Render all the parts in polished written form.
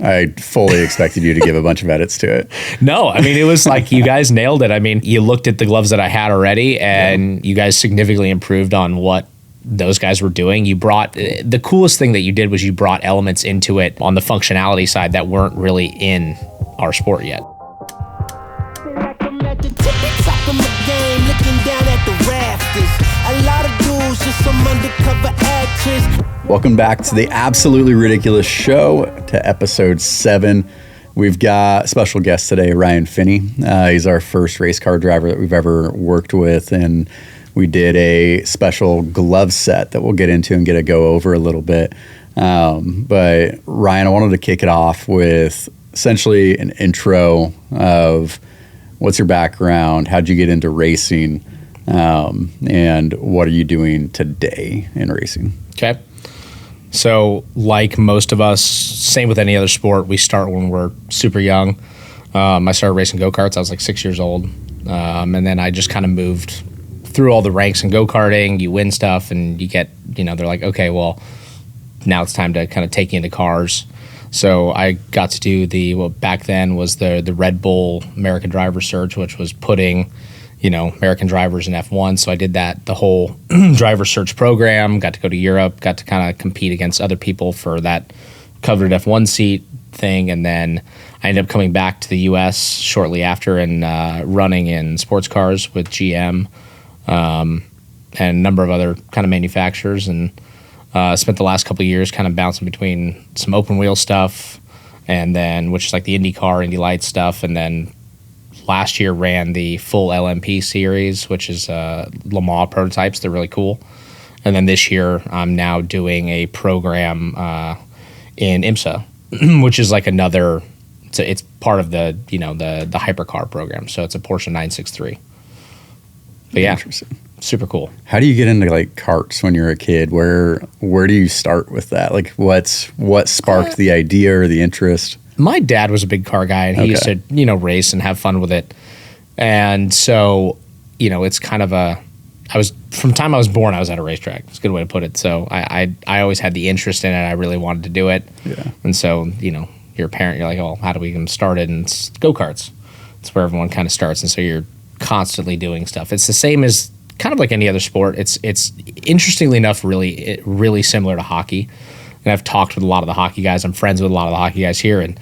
I fully expected you to give a bunch of edits to it. No, I mean, it was like you guys nailed it. I mean, you looked at the gloves that I had already, and you guys significantly improved on what those guys were doing. You brought the coolest thing that you did was you brought elements into it on the functionality side that weren't really in our sport yet. Welcome back to the Absolutely Ridiculous Show, to episode 7. We've got a special guest today, Ryan Phinny. He's our first race car driver that we've ever worked with, and we did a special glove set that we'll get into and get a go over a little bit. But Ryan, I wanted to kick it off with essentially an intro of what's your background, how'd you get into racing, and what are you doing today in racing? Okay. So like most of us, same with any other sport, we start when we're super young. I started racing go-karts. I was like 6 years old. And then I just kind of moved through all the ranks in go-karting. You win stuff and you get, they're like, okay, well, now it's time to kind of take you into cars. So I got to do what back then was the Red Bull American Driver Search, which was putting American drivers in F1. So I did the whole driver search program, got to go to Europe, got to kind of compete against other people for that coveted F1 seat thing. And then I ended up coming back to the US shortly after and running in sports cars with GM and a number of other kind of manufacturers. And spent the last couple of years kind of bouncing between some open wheel stuff and then, which is like the IndyCar, Indy Lights stuff. And then last year ran the full LMP series, which is Le Mans prototypes. They're really cool. And then this year I'm now doing a program in IMSA, which is like another, it's part of the, the hypercar program. So it's a Porsche 963. But yeah, interesting. Super cool. How do you get into like karts when you're a kid? Where do you start with that? Like what sparked the idea or the interest? My dad was a big car guy, and he used to, race and have fun with it. And so, it's kind of from the time I was born, I was at a racetrack. It's a good way to put it. So I always had the interest in it. I really wanted to do it. Yeah. And so, you're a parent, you're like, oh, how do we get started? And it's go-karts. It's where everyone kind of starts. And so you're constantly doing stuff. It's the same as kind of like any other sport. It's interestingly enough, really similar to hockey. And I've talked with a lot of the hockey guys. I'm friends with a lot of the hockey guys here. And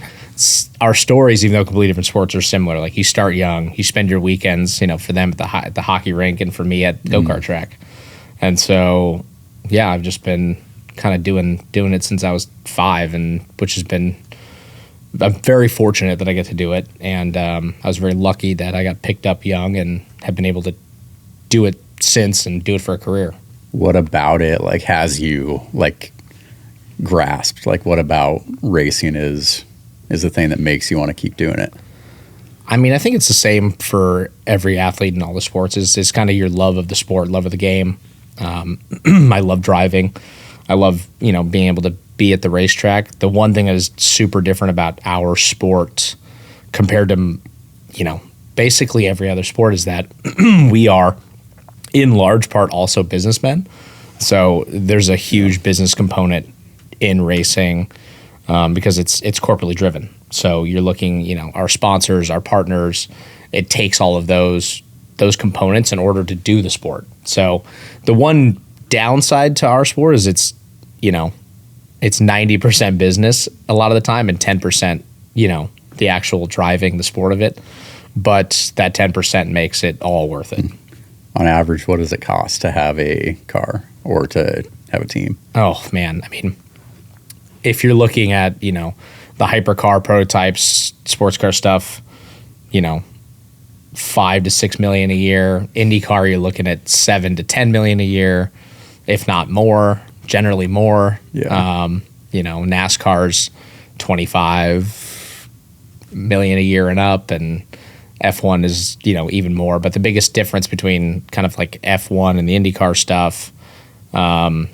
our stories, even though completely different sports, are similar. Like you start young, you spend your weekends, for them at the hockey rink and for me at go-kart track. And so, yeah, I've just been kind of doing it since I was 5, and which has been, I'm very fortunate that I get to do it. And I was very lucky that I got picked up young and have been able to do it since and do it for a career. What about it has you grasped? What about racing is the thing that makes you want to keep doing it? I mean, I think it's the same for every athlete in all the sports. It's kind of your love of the sport, love of the game. I love driving. I love, being able to be at the racetrack. The one thing that is super different about our sport compared to, basically every other sport is that we are in large part also businessmen. So there's a huge business component in racing because it's corporately driven. So you're looking, our sponsors, our partners, it takes all of those components in order to do the sport. So the one downside to our sport is it's 90% business a lot of the time and 10%, the actual driving, the sport of it. But that 10% makes it all worth it. On average, what does it cost to have a car or to have a team? Oh, man. I mean, if you're looking at, the hypercar prototypes, sports car stuff, $5 to $6 million a year. IndyCar, you're looking at $7 to $10 million a year, if not more, generally more. Yeah. NASCAR's $25 million a year and up, and F1 is, even more. But the biggest difference between kind of like F1 and the IndyCar stuff,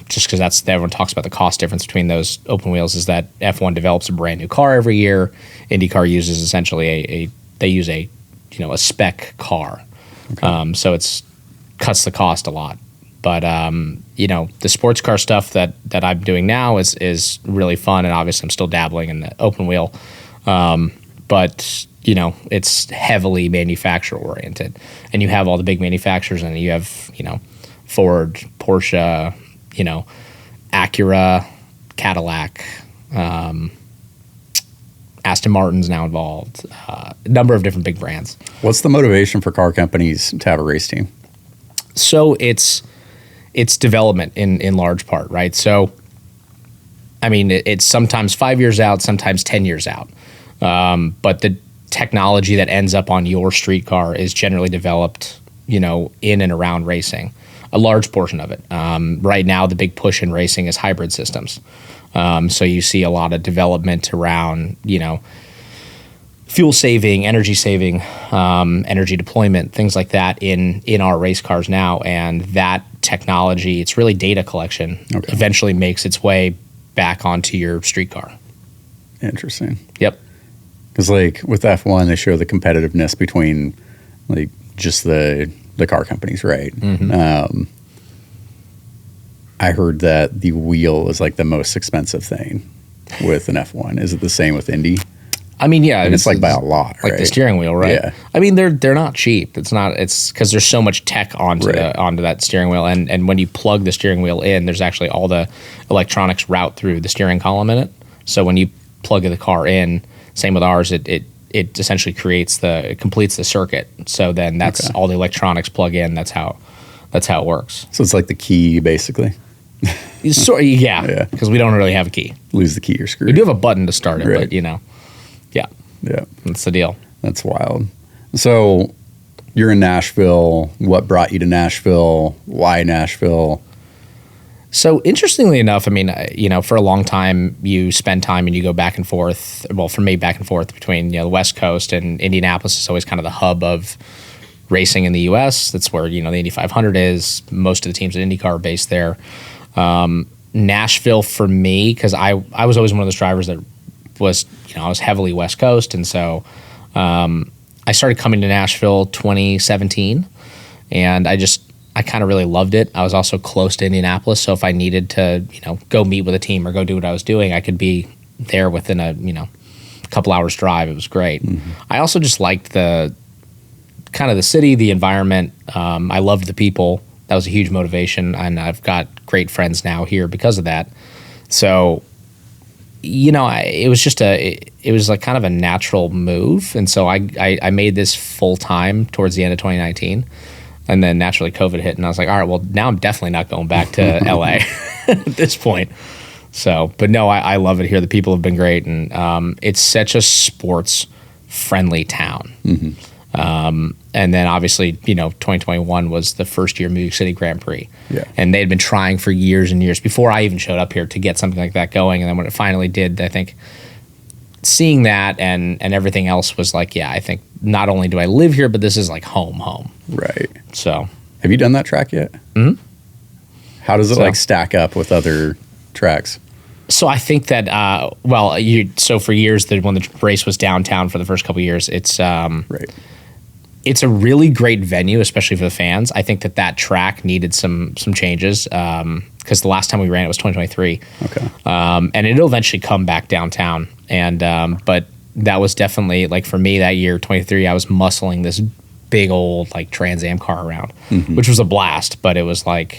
just because everyone talks about the cost difference between those open wheels, is that F1 develops a brand new car every year. IndyCar uses essentially a spec car. Okay. So cuts the cost a lot. But the sports car stuff that I'm doing now is really fun, and obviously I'm still dabbling in the open wheel. But it's heavily manufacturer oriented, and you have all the big manufacturers, and you have Ford, Porsche, Acura, Cadillac, Aston Martin's now involved, a number of different big brands. What's the motivation for car companies to have a race team? So it's development in large part, right? So, I mean, it's sometimes 5 years out, sometimes 10 years out. But the technology that ends up on your street car is generally developed, in and around racing, a large portion of it. Right now, the big push in racing is hybrid systems. So you see a lot of development around, fuel saving, energy saving, energy deployment, things like that in our race cars now. And that technology, it's really data collection, eventually makes its way back onto your street car. Interesting. Yep. Because with F1, they show the competitiveness between just the car companies, right? Mm-hmm. I heard that the wheel is the most expensive thing with an F1. Is it the same with Indy? I mean, yeah, and it's by a lot, right? The steering wheel, right? Yeah. I mean, they're not cheap. It's because there's so much tech onto that steering wheel, and when you plug the steering wheel in, there's actually all the electronics route through the steering column in it. So when you plug the car in, same with ours, it essentially completes the circuit. So then that's all the electronics plug in. That's how it works. So it's like the key, basically. Yeah, because we don't really have a key. Lose the key, you're screwed. We do have a button to start it, but yeah, that's the deal. That's wild. So you're in Nashville. What brought you to Nashville? Why Nashville? So interestingly enough, I mean, for a long time you spend time and you go back and forth. Well, for me, back and forth between the West Coast and Indianapolis is always kind of the hub of racing in the U.S. That's where the Indy 500 is. Most of the teams at IndyCar are based there. Nashville for me, because I was always one of those drivers that was I was heavily West Coast, and so I started coming to Nashville 2017, and I kind of really loved it. I was also close to Indianapolis, so if I needed to go meet with a team or go do what I was doing, I could be there within a couple hours drive. It was great. Mm-hmm. I also just liked the kind of the city, the environment. I loved the people. That was a huge motivation, and I've got great friends now here because of that. So, it was just it was kind of a natural move, and so I made this full time towards the end of 2019, and then naturally COVID hit, and I was like, all right, well now I'm definitely not going back to LA at this point. So, but no, I love it here. The people have been great, and it's such a sports friendly town. Mm-hmm. And then obviously, 2021 was the first year Music City Grand Prix. Yeah. And they had been trying for years and years before I even showed up here to get something like that going. And then when it finally did, I think seeing that and everything else was I think not only do I live here, but this is home. Right. So. Have you done that track yet? Mm-hmm. How does it stack up with other tracks? So I think that, so for years, when the race was downtown for the first couple of years, it's right. It's a really great venue, especially for the fans. I think that track needed some changes because the last time we ran it was 2023. Okay. And it'll eventually come back downtown. And but that was definitely for me that year, 23. I was muscling this big old Trans Am car around, mm-hmm. which was a blast. But it was it's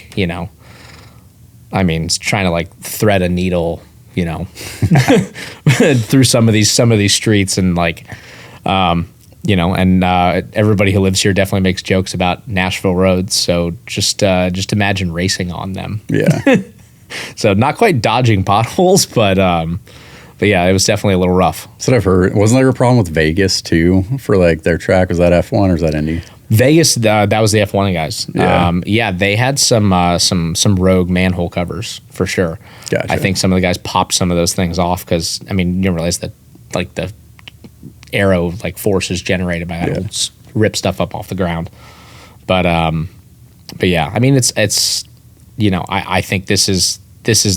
trying to thread a needle, through some of these streets and everybody who lives here definitely makes jokes about Nashville roads. So just imagine racing on them. Yeah. So not quite dodging potholes, but yeah, it was definitely a little rough. That's what I've heard. Wasn't there a problem with Vegas too for their track? Was that F1 or is that Indy? Vegas, that was the F1 guys. Yeah. They had some rogue manhole covers for sure. Gotcha. I think some of the guys popped some of those things off because you don't realize that the aero force is generated by that. It'll rip stuff up off the ground. But yeah, it's I think this is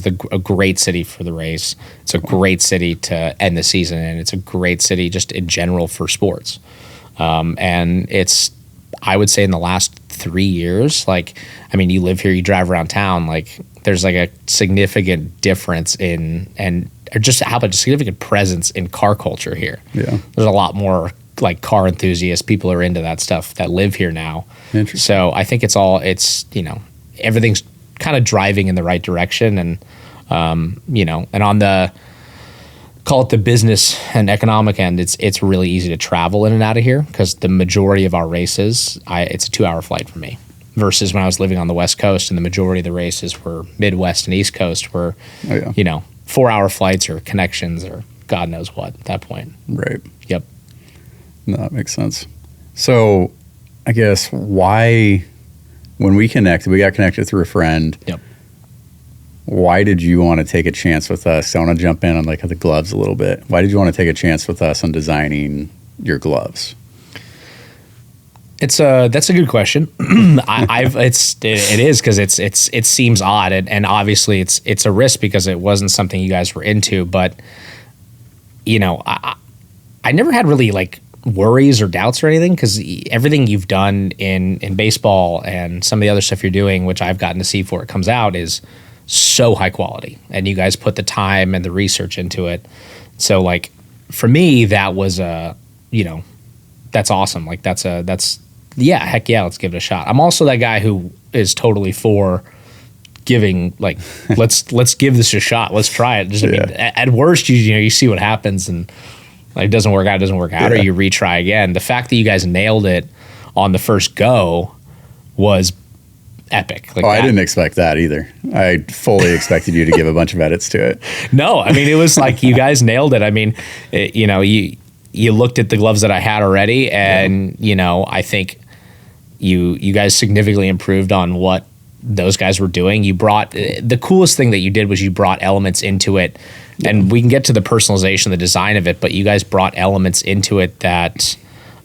a great city for the race. It's a great city to end the season, and it's a great city just in general for sports. And I would say in the last 3 years, like, I mean, you live here, you drive around town, like there's like a significant difference or just how about a significant presence in car culture here. Yeah. There's a lot more like car enthusiasts, people are into that stuff that live here now. Interesting. So I think everything's kind of driving in the right direction. And, and on call it the business and economic end, it's really easy to travel in and out of here because the majority of our races, it's a 2-hour flight for me. Versus when I was living on the West Coast and the majority of the races were Midwest and East Coast were, 4-hour flights or connections or God knows what at that point. Right. Yep. No, that makes sense. So I guess why, when we got connected through a friend. Yep. Why did you want to take a chance with us? I want to jump in on like the gloves a little bit. Why did you want to take a chance with us on designing your gloves? That's a good question. It is because it seems odd and obviously it's a risk because it wasn't something you guys were into, but I never had really like worries or doubts or anything because everything you've done in baseball and some of the other stuff you're doing, which I've gotten to see before it comes out, is so high quality and you guys put the time and the research into it. So like for me, that was that's awesome. Like heck yeah, let's give it a shot. I'm also that guy who is totally for giving like, let's give this a shot. Let's try it. Just, I mean, at worst, you see what happens and like, it doesn't work out, or you retry again. The fact that you guys nailed it on the first go was epic. Like I didn't expect that either. I fully expected you to give a bunch of edits to it. No, I mean, it was like you guys nailed it. I mean, you looked at the gloves that I had already and, I think you guys significantly improved on what those guys were doing. You brought, the coolest thing that you did was you brought elements into it and we can get to the personalization, the design of it, but you guys brought elements into it that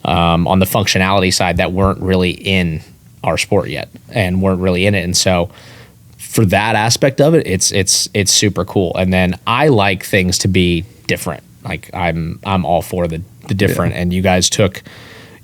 on the functionality side that weren't really in our sport yet and weren't really in it. And so for that aspect of it, it's super cool. And then I like things to be different. Like I'm all for the different, and you guys took,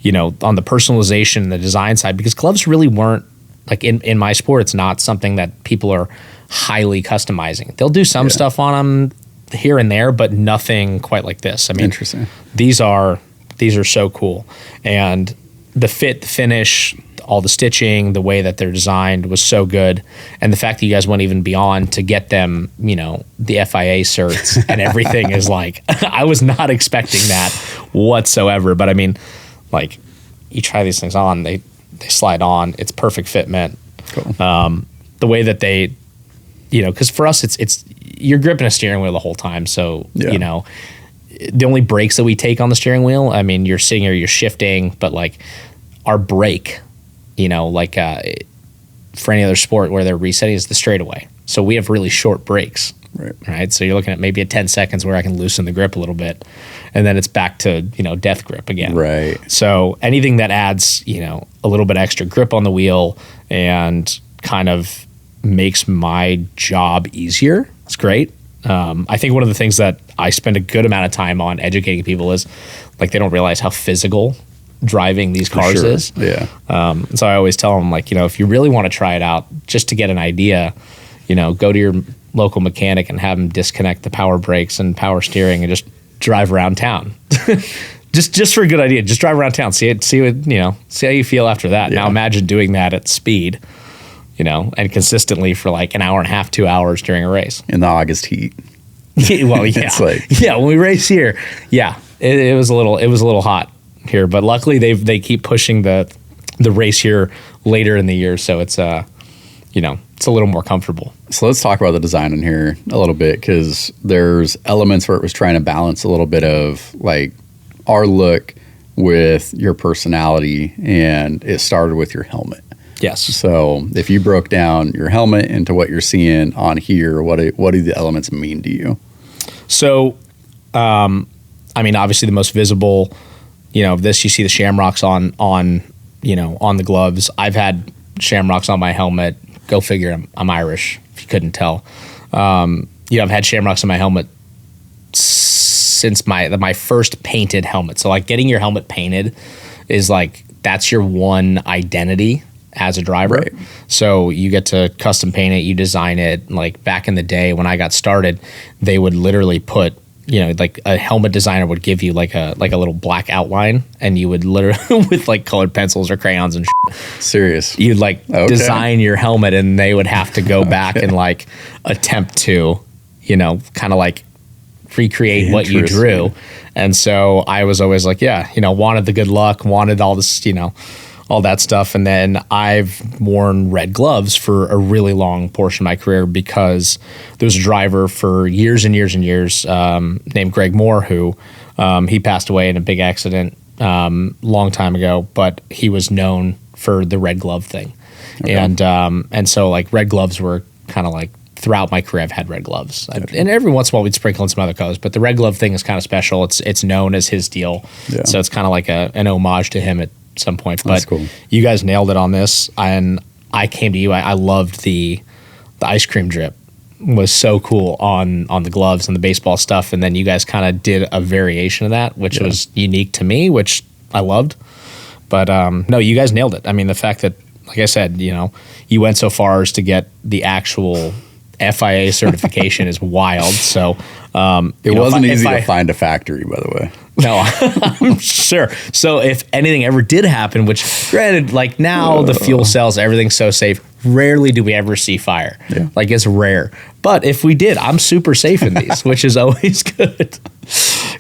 on the personalization and the design side, because gloves really weren't like in my sport. It's not something that people are highly customizing. They'll do some stuff on them here and there, but nothing quite like this. I mean, interesting. These are so cool, and the fit, the finish, all the stitching, the way that they're designed was so good. And the fact that you guys went even beyond to get them, the FIA certs and everything is like, I was not expecting that whatsoever. But I mean, like you try these things on, they slide on, it's perfect fitment. Cool. The way that they, cause for us, it's you're gripping a steering wheel the whole time. So, the only brakes that we take on the steering wheel, I mean, you're sitting here, you're shifting, but like our brake, for any other sport where they're resetting is the straightaway. So we have really short brakes, right? So you're looking at maybe at 10 seconds where I can loosen the grip a little bit and then it's back to, death grip again. Right. So anything that adds, a little bit extra grip on the wheel and kind of makes my job easier, it's great. I think one of the things that I spend a good amount of time on educating people is like they don't realize how physical driving these cars is. Yeah. So I always tell them like, if you really want to try it out just to get an idea, go to your local mechanic and have them disconnect the power brakes and power steering and just drive around town. just for a good idea, just drive around town, see how you feel after that. Yeah. Now imagine doing that at speed, and consistently for like an hour and a half, 2 hours during a race. In the August heat. Well, yeah. When we race here, it was a little hot here, but luckily they keep pushing the race here later in the year, so it's it's a little more comfortable. So let's talk about the design in here a little bit, because there's elements where it was trying to balance a little bit of like our look with your personality, and it started with your helmet. Yes. So if you broke down your helmet into what you're seeing on here, what do the elements mean to you? So, I mean, obviously the most visible, of this, you see the shamrocks on the gloves. I've had shamrocks on my helmet. Go figure, I'm Irish, if you couldn't tell. I've had shamrocks on my helmet since my first painted helmet. So like getting your helmet painted is like that's your one identity as a driver. Right. So you get to custom paint it, you design it. Like back in the day when I got started, they would literally put, like a helmet designer would give you like a little black outline, and you would literally with like colored pencils or crayons and Serious. you'd like design your helmet, and they would have to go back and like attempt to, kind of like recreate what you drew. And so I was always like, wanted the good luck, wanted all this, all that stuff. And then I've worn red gloves for a really long portion of my career because there was a driver for years and years and years named Greg Moore who he passed away in a big accident long time ago, but he was known for the red glove thing. Okay. And so like red gloves were kind of like throughout my career, I've had red gloves. Okay. And every once in a while we'd sprinkle in some other colors, but the red glove thing is kind of special. It's known as his deal. Yeah. So it's kind of like an homage to him at some point. But that's cool. You guys nailed it on this. And I came to you. I loved the ice cream drip was so cool on the gloves and the baseball stuff. And then you guys kind of did a variation of that, which was unique to me, which I loved. But no, you guys nailed it. I mean, the fact that, like I said, you went so far as to get the actual FIA certification is wild. So it wasn't easy to find a factory, by the way. No, I'm sure. So if anything ever did happen, which granted, like now the fuel cells, everything's so safe. Rarely do we ever see fire. Yeah. Like it's rare. But if we did, I'm super safe in these, which is always good.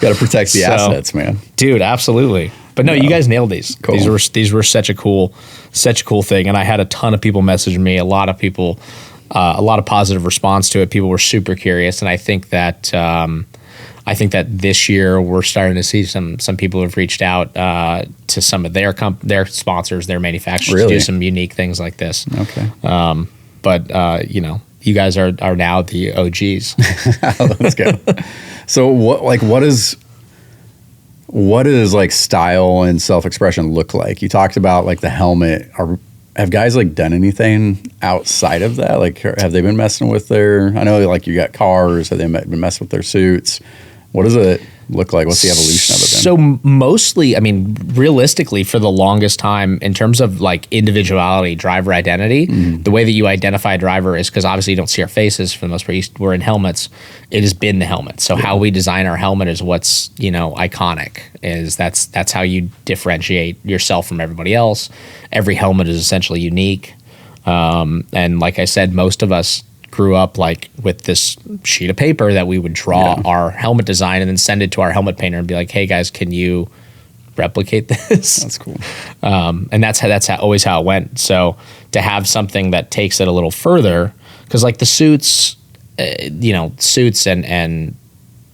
Got to protect the assets, man. Dude, absolutely. But no, you guys nailed these. Cool. These were such a cool thing. And I had a ton of people message me, a lot of people, a lot of positive response to it. People were super curious. And I think that this year we're starting to see some people who have reached out to some of their sponsors, their manufacturers, to do some unique things like this. Okay. But you guys are now the OGs. Let's go. So what is like style and self-expression look like? You talked about like the helmet. Have guys like done anything outside of that? Like, have they been messing with I know like you got cars, have they been messing with their suits? What does it look like? What's the evolution of it then? So mostly, I mean, realistically, for the longest time, in terms of like individuality, driver identity, the way that you identify a driver is because obviously you don't see our faces for the most part. We're in helmets. It has been the helmet. So how we design our helmet is what's iconic. That's how you differentiate yourself from everybody else. Every helmet is essentially unique, and like I said, most of us grew up like with this sheet of paper that we would draw our helmet design and then send it to our helmet painter and be like, hey guys, can you replicate this? That's cool. And that's always how it went. So to have something that takes it a little further, because like the suits, suits and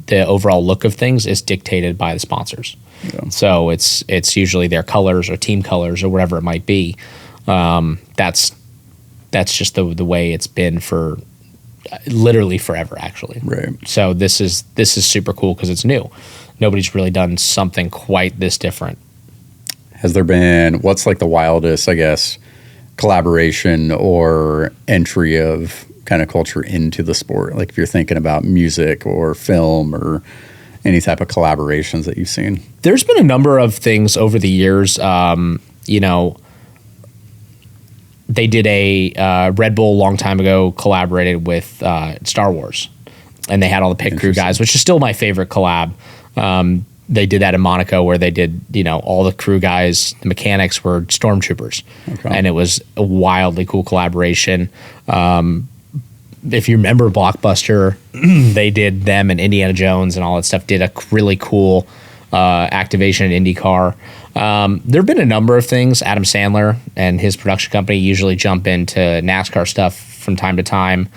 the overall look of things is dictated by the sponsors. Yeah. So it's usually their colors or team colors or whatever it might be. That's just the way it's been for literally forever, actually. Right. So this is super cool because it's new. Nobody's really done something quite this different. Has there been, what's like the wildest, I guess, collaboration or entry of kind of culture into the sport? Like if you're thinking about music or film or any type of collaborations that you've seen? There's been a number of things over the years. They did a Red Bull a long time ago collaborated with Star Wars, and they had all the pit crew guys, which is still my favorite collab. They did that in Monaco where they did, all the crew guys, the mechanics were stormtroopers, and it was a wildly cool collaboration. If you remember Blockbuster, they did them and Indiana Jones and all that stuff, did a really cool activation in IndyCar. There have been a number of things. Adam Sandler and his production company usually jump into NASCAR stuff from time to time.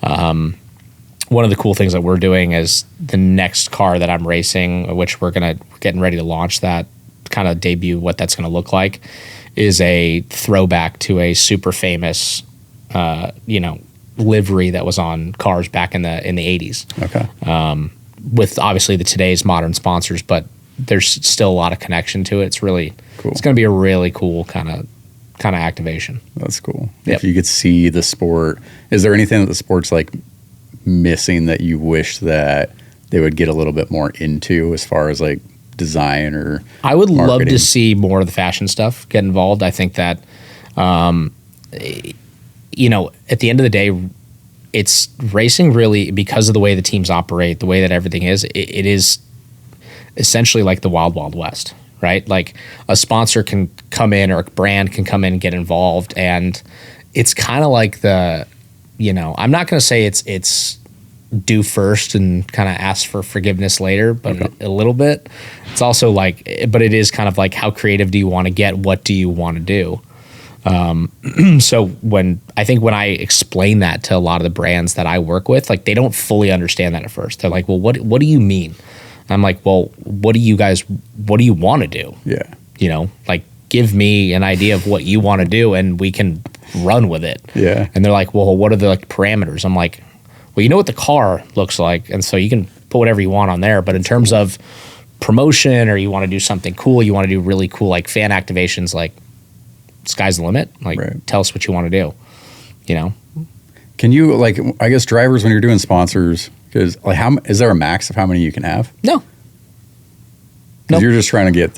One of the cool things that we're doing is the next car that I'm racing, which we're getting ready to launch that, kind of debut what that's going to look like, is a throwback to a super famous, livery that was on cars back in the 80s. Okay. With obviously today's modern sponsors, but there's still a lot of connection to it. It's really cool. It's going to be a really cool kind of activation. That's cool. Yep. If you could see the sport, is there anything that the sport's like missing that you wish that they would get a little bit more into as far as like design or I would love marketing? to see more of the fashion stuff get involved. I think that, you know, at the end of the day, it's racing really, because of the way the teams operate, the way that everything is, it is essentially like the wild, wild west, right? Like a sponsor can come in or a brand can come in and get involved. And it's kind of like the, you know, I'm not going to say it's do first and kind of ask for forgiveness later, but a little bit. It's also like, but it is kind of like, how creative do you want to get? What do you want to do? So when I explain that to a lot of the brands that I work with, like they don't fully understand that at first. They're like, well, what do you mean? I'm like, well, what do you want to do? Yeah. You know, like give me an idea of what you want to do and we can run with it. Yeah. And they're like, well, what are the like parameters? I'm like, well, you know what the car looks like. And so you can put whatever you want on there. But in terms of promotion, or you want to do something cool, you want to do really cool, like fan activations, like, sky's the limit. Like, tell us what you want to do, you know? Can you, like, I guess drivers, when you're doing sponsors, because like, is there a max of how many you can have? No. Because you're just trying to get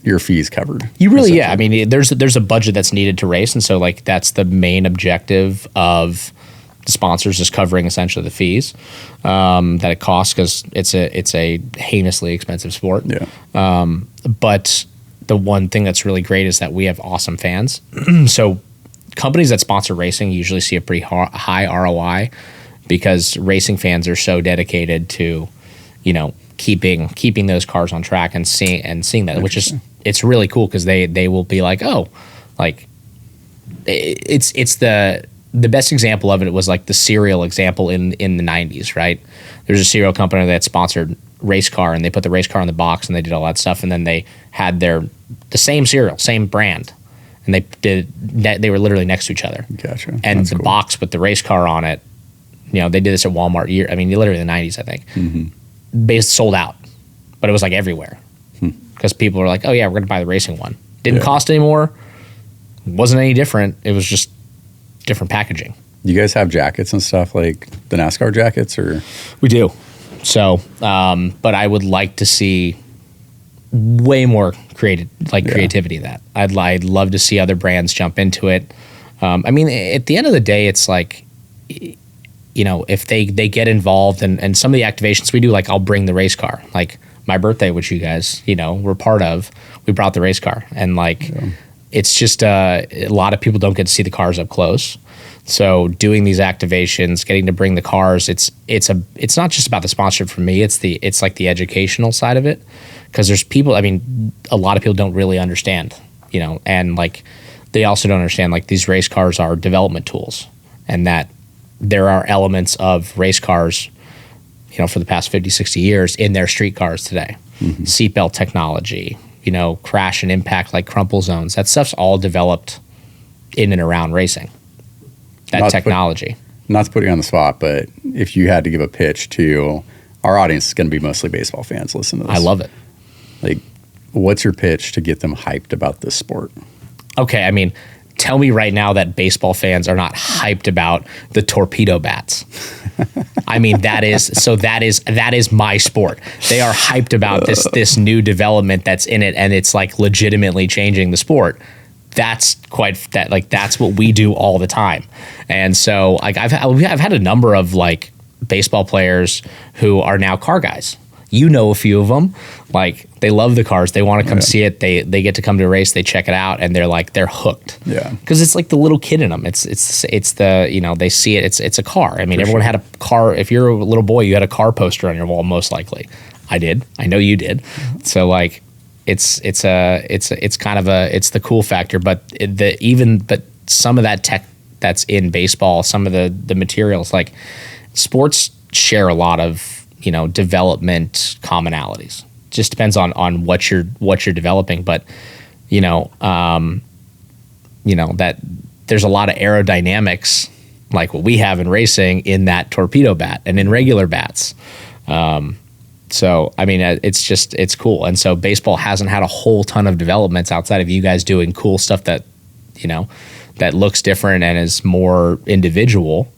your fees covered. You really, yeah. I mean, there's a budget that's needed to race. And so like, that's the main objective of the sponsors, is covering essentially the fees that it costs, because it's a heinously expensive sport. Yeah. But the one thing that's really great is that we have awesome fans. So companies that sponsor racing usually see a pretty high ROI, because racing fans are so dedicated to, you know, keeping those cars on track and seeing that, which is, it's really cool, because they will be like, oh, like it's the best example of it was like the cereal example in the 90s, right? There's a cereal company that sponsored race car, and they put the race car in the box and they did all that stuff, and then they had the same cereal, same brand, and they were literally next to each other. Gotcha. And That's the cool. box with the race car on it, you know, they did this at Walmart literally in the 90s, I think. Mm-hmm. Sold out, but it was like everywhere, because people were like, oh yeah, we're gonna buy the racing one. Didn't cost any more, wasn't any different, it was just different packaging. You guys have jackets and stuff, like the NASCAR jackets, or? We do. So, but I would like to see way more creativity in that. I'd love to see other brands jump into it. I mean, at the end of the day, it's like, you know, if they get involved, and some of the activations we do, like I'll bring the race car, like my birthday, which you guys, you know, were part of, we brought the race car, and like, it's just, a lot of people don't get to see the cars up close. So doing these activations, getting to bring the cars, it's not just about the sponsorship for me. It's like the educational side of it, because there's people. I mean, a lot of people don't really understand, you know, and like they also don't understand like these race cars are development tools, and that there are elements of race cars, you know, for the past 50, 60 years in their street cars today. Mm-hmm. Seatbelt technology, you know, crash and impact like crumple zones. That stuff's all developed in and around racing. That technology. Not to put you on the spot, but if you had to give a pitch to our audience, is going to be mostly baseball fans. Listen to this. I love it. Like, what's your pitch to get them hyped about this sport? Okay, I mean, tell me right now that baseball fans are not hyped about the torpedo bats. I mean, that is my sport. They are hyped about this new development that's in it, and it's like legitimately changing the sport. That's what we do all the time. And so like I've had a number of like baseball players who are now car guys. You know, a few of them, like they love the cars. They want to come see it. They get to come to a race. They check it out, and they're hooked. Yeah, because it's like the little kid in them. It's the, you know, they see it. It's a car. I mean, everyone had a car. If you're a little boy, you had a car poster on your wall, most likely. I did. I know you did. So like, it's kind of the cool factor. But some of that tech that's in baseball, some of the materials, like sports share a lot of, you know, development commonalities. Just depends on what you're developing, but you know that there's a lot of aerodynamics like what we have in racing in that torpedo bat and in regular bats. So I mean, it's cool. And so baseball hasn't had a whole ton of developments outside of you guys doing cool stuff that, you know, that looks different and is more individual.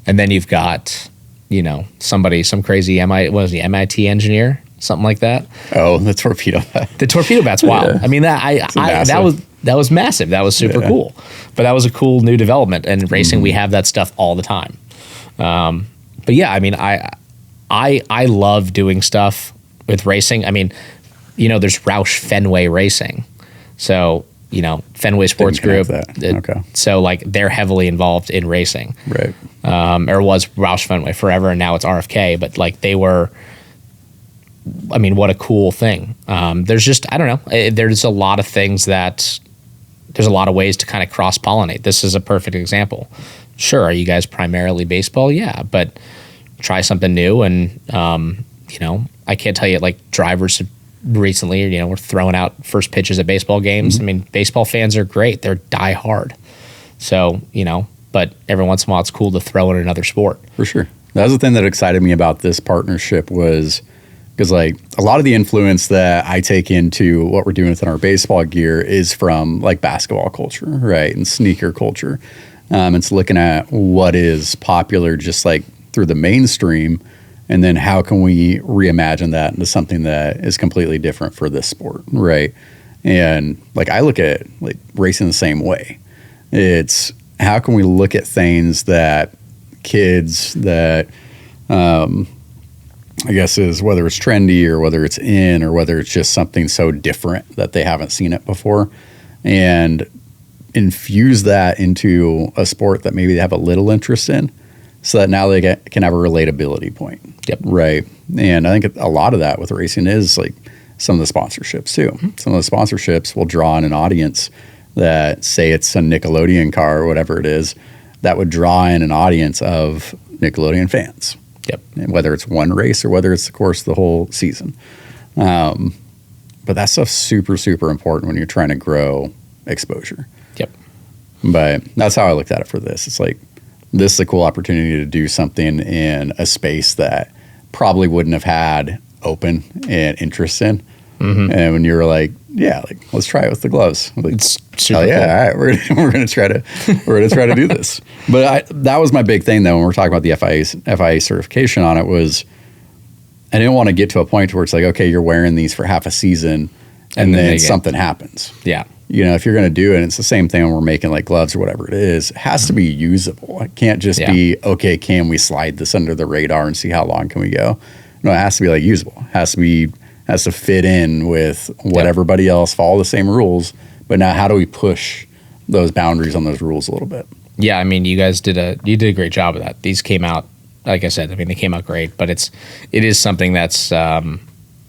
And then you've got, you know, some crazy MIT engineer something like that. Oh, the torpedo bat. The torpedo bat's wild. Yeah. I mean, that was massive. That was super cool. But that was a cool new development. And in racing, we have that stuff all the time. But yeah, I mean, I love doing stuff with racing. I mean, there's Roush Fenway Racing. So, Fenway Sports Group. Okay. So, like, they're heavily involved in racing. Right. Or was Roush Fenway forever, and now it's RFK. But, like, they were, I mean, what a cool thing. There's just, I don't know. There's a lot of things there's a lot of ways to kind of cross-pollinate. This is a perfect example. Sure, are you guys primarily baseball? Yeah, but try something new. And, I can't tell you, like, drivers have recently, we're throwing out first pitches at baseball games. I mean, baseball fans are great. They're die hard. So, but every once in a while it's cool to throw in another sport. For sure. That was the thing that excited me about this partnership was because, like, a lot of the influence that I take into what we're doing within our baseball gear is from, like, basketball culture, right? And sneaker culture. It's looking at what is popular just, like, through the mainstream. And then how can we reimagine that into something that is completely different for this sport, right? And, like, I look at, like, racing the same way. It's how can we look at things that kids that, I guess is whether it's trendy or whether it's in or whether it's just something so different that they haven't seen it before, and infuse that into a sport that maybe they have a little interest in, so that now they can have a relatability point. Yep. Right. And I think a lot of that with racing is, like, some of the sponsorships too. Some of the sponsorships will draw in an audience that, say it's a Nickelodeon car or whatever it is, that would draw in an audience of Nickelodeon fans. Yep. And whether it's one race or whether it's, of course, the whole season. But that stuff's super, super important when you're trying to grow exposure. Yep. But that's how I looked at it for this. It's like, this is a cool opportunity to do something in a space that probably wouldn't have had open and interest in. And when you were like, yeah, like, let's try it with the gloves. Like, It's super yeah, cool. all right, we're gonna try to do this. But that was my big thing though when we're talking about the FIA certification on it was I didn't want to get to a point where it's like, okay, you're wearing these for half a season and then something happens. Yeah. If you're going to do it, it's the same thing when we're making, like, gloves or whatever it is. It has to be usable. It can't just be, okay, can we slide this under the radar and see how long can we go? No, it has to be, like, usable. It has to fit in with what everybody else, follow the same rules. But now how do we push those boundaries on those rules a little bit? Yeah, I mean, you guys did a great job of that. These came out, like I said, they came out great, but it is something that's,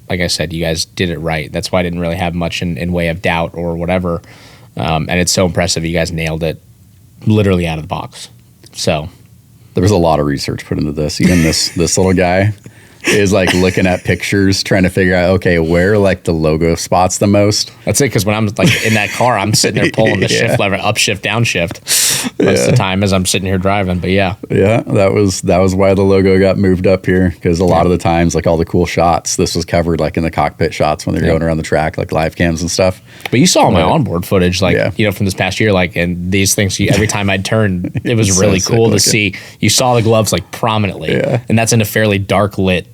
like I said, you guys did it right. That's why I didn't really have much in way of doubt or whatever. And it's so impressive. You guys nailed it literally out of the box. So there was a lot of research put into this. Even this little guy is, like, looking at pictures, trying to figure out, okay, where, like, the logo spots the most. That's it. Because when I'm, like, in that car, I'm sitting there pulling the shift lever, up shift, down shift. Most of the time as I'm sitting here driving. But yeah, that was why the logo got moved up here, because a lot of the times, like, all the cool shots, this was covered, like, in the cockpit shots when they're going around the track, like live cams and stuff. But you saw my onboard footage, like, from this past year, like, and these things, every time I'd turn, it was really cool to see. You saw the gloves, like, prominently, and that's in a fairly dark lit,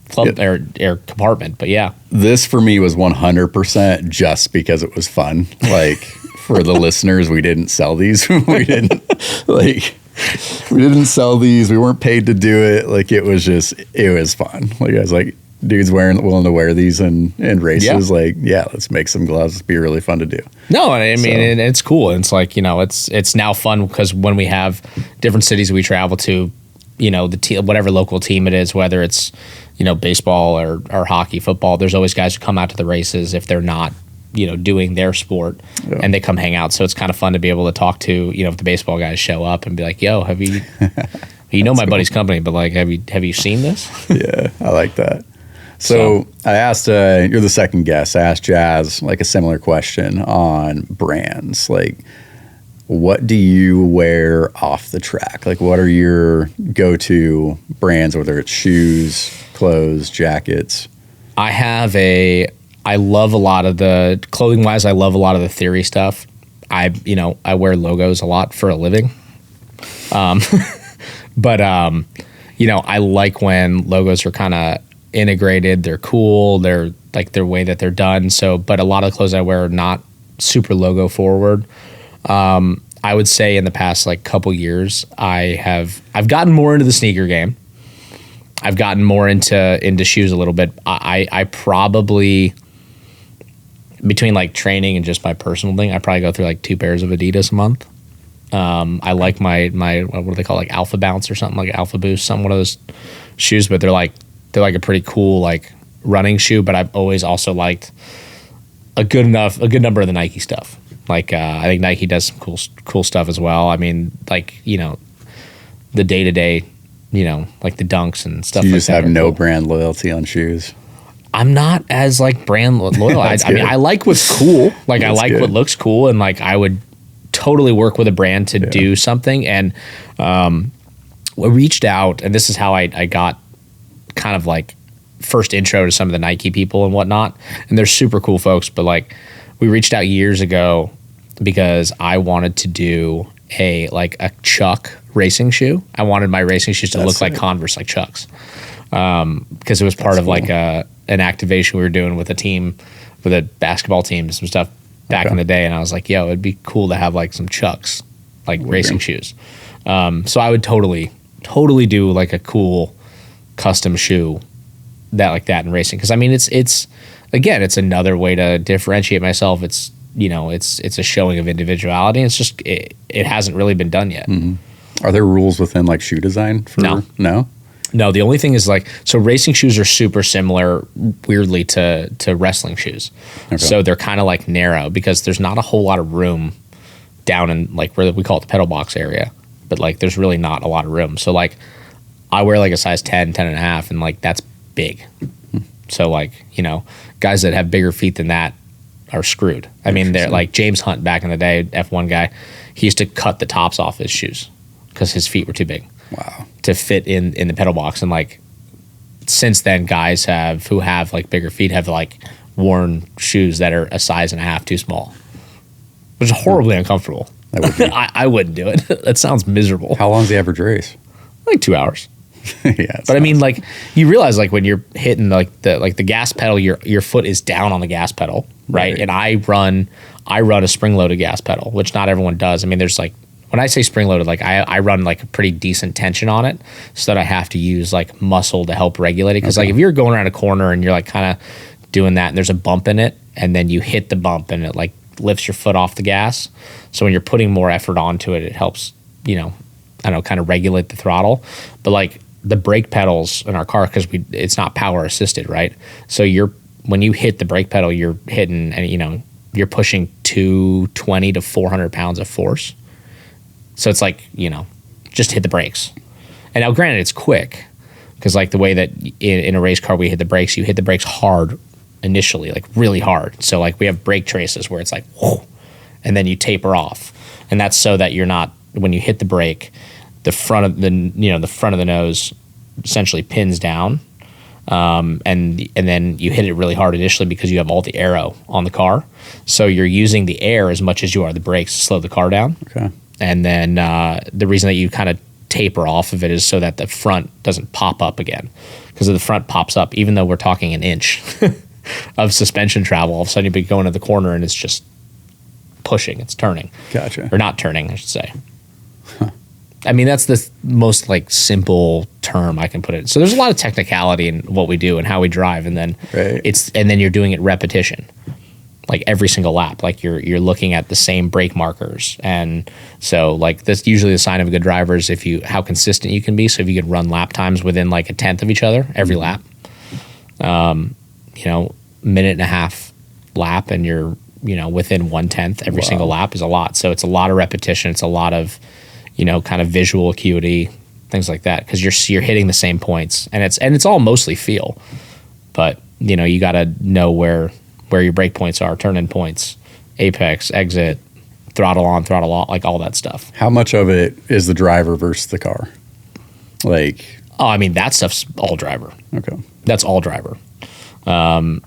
club air compartment. But yeah, this for me was 100% just because it was fun. Like, for the listeners, we didn't sell these. We didn't sell these. We weren't paid to do it. Like, it was fun. Like, I was like, dudes willing to wear these in races. Like, let's make some gloves. It'd be really fun to do. No, I mean, and it's cool. And it's like, it's now fun because when we have different cities we travel to, whatever local team it is, whether it's, baseball or hockey, football, there's always guys who come out to the races if they're not, doing their sport, and they come hang out. So it's kind of fun to be able to talk to, if the baseball guys show up and be like, yo, have you, my buddy's company, but, like, have you seen this? Yeah, I like that. So I asked, you're the second guest. I asked Jazz, like, a similar question on brands. Like, what do you wear off the track? Like, what are your go-to brands, whether it's shoes, clothes, jackets? I love a lot of the clothing wise. I love a lot of the theory stuff. I wear logos a lot for a living. But I like when logos are kind of integrated. They're cool. They're like their way that they're done. So, but a lot of the clothes I wear are not super logo forward. I would say in the past like couple years, I've gotten more into the sneaker game. I've gotten more into shoes a little bit. I probably, between like training and just my personal thing, I probably go through like 2 pairs of Adidas a month. I like my what do they call, like Alpha Bounce or something, like Alpha Boost, one of those shoes, but they're like a pretty cool like running shoe. But I've always also liked a good number of the Nike stuff. Like I think Nike does some cool stuff as well. I mean, like, you know, the day-to-day, you know, like the Dunks and stuff like that. You just have no brand loyalty on shoes. I'm not as like brand loyal. I mean, I like what's cool. Like I like what looks cool, and like I would totally work with a brand to do something. And we reached out, and this is how I got kind of like first intro to some of the Nike people and whatnot. And they're super cool folks, but like we reached out years ago because I wanted to do a Chuck racing shoe. I wanted my racing shoes to look like Converse, like Chucks, because it was part of like an activation we were doing with a team, with a basketball team and some stuff back in the day. And I was like, yo, it'd be cool to have like some Chucks, like racing shoes. So I would totally do like a cool custom shoe that in racing. Cause I mean, it's again, it's another way to differentiate myself. It's, you know, it's a showing of individuality. It's just, it hasn't really been done yet. Mm-hmm. Are there rules within like shoe design for No, the only thing is like, so racing shoes are super similar, weirdly, to wrestling shoes. Okay. So they're kind of like narrow because there's not a whole lot of room down in like where we call it the pedal box area, but like there's really not a lot of room. So like I wear like a size 10 and a half, and like that's big. So like, you know, guys that have bigger feet than that are screwed. I mean, they're like James Hunt back in the day, F1 guy, he used to cut the tops off his shoes because his feet were too big. Wow. To fit in the pedal box. And like since then, guys who have like bigger feet have like worn shoes that are a size and a half too small, which is horribly uncomfortable. I wouldn't do it. That sounds miserable. How long's the average race? Like 2 hours. But I mean, like you realize like when you're hitting like the gas pedal, your foot is down on the gas pedal, right? And I run a spring loaded gas pedal, which not everyone does. I mean, there's like, when I say spring loaded, like I run like a pretty decent tension on it, so that I have to use like muscle to help regulate it. Because like if you're going around a corner and you're like kind of doing that and there's a bump in it, and then you hit the bump and it like lifts your foot off the gas. So when you're putting more effort onto it, it helps, you know, I don't know, kind of regulate the throttle. But like the brake pedals in our car, because it's not power assisted, right? So when you hit the brake pedal, you're hitting, and you know, you're pushing 220 to 400 pounds of force. So it's like, you know, just hit the brakes. And now granted, it's quick, because like the way that in a race car we hit the brakes, you hit the brakes hard initially, like really hard. So like we have brake traces where it's like, whoo, and then you taper off. And that's so that you're not, when you hit the brake, the front of the nose essentially pins down. And then you hit it really hard initially because you have all the aero on the car. So you're using the air as much as you are the brakes to slow the car down. Okay. And then the reason that you kind of taper off of it is so that the front doesn't pop up again. Because if the front pops up, even though we're talking an inch of suspension travel, all of a sudden you'd be going to the corner and it's just pushing, it's turning. Gotcha. Or not turning, I should say. Huh. I mean, that's the most like simple term I can put it. So there's a lot of technicality in what we do and how we drive, and then and then you're doing it repetition. Like every single lap, like you're looking at the same brake markers, and so like that's usually the sign of a good driver is how consistent you can be. So if you could run lap times within like a tenth of each other every lap, you know, minute and a half lap, and you're, you know, within 1/10 every single lap is a lot. So it's a lot of repetition. It's a lot of, you know, kind of visual acuity, things like that, because you're hitting the same points, and it's all mostly feel, but you know, you got to know where your brake points are, turn-in points, apex, exit, throttle on, throttle off, like all that stuff. How much of it is the driver versus the car? Like, I mean, that stuff's all driver. Okay. That's all driver.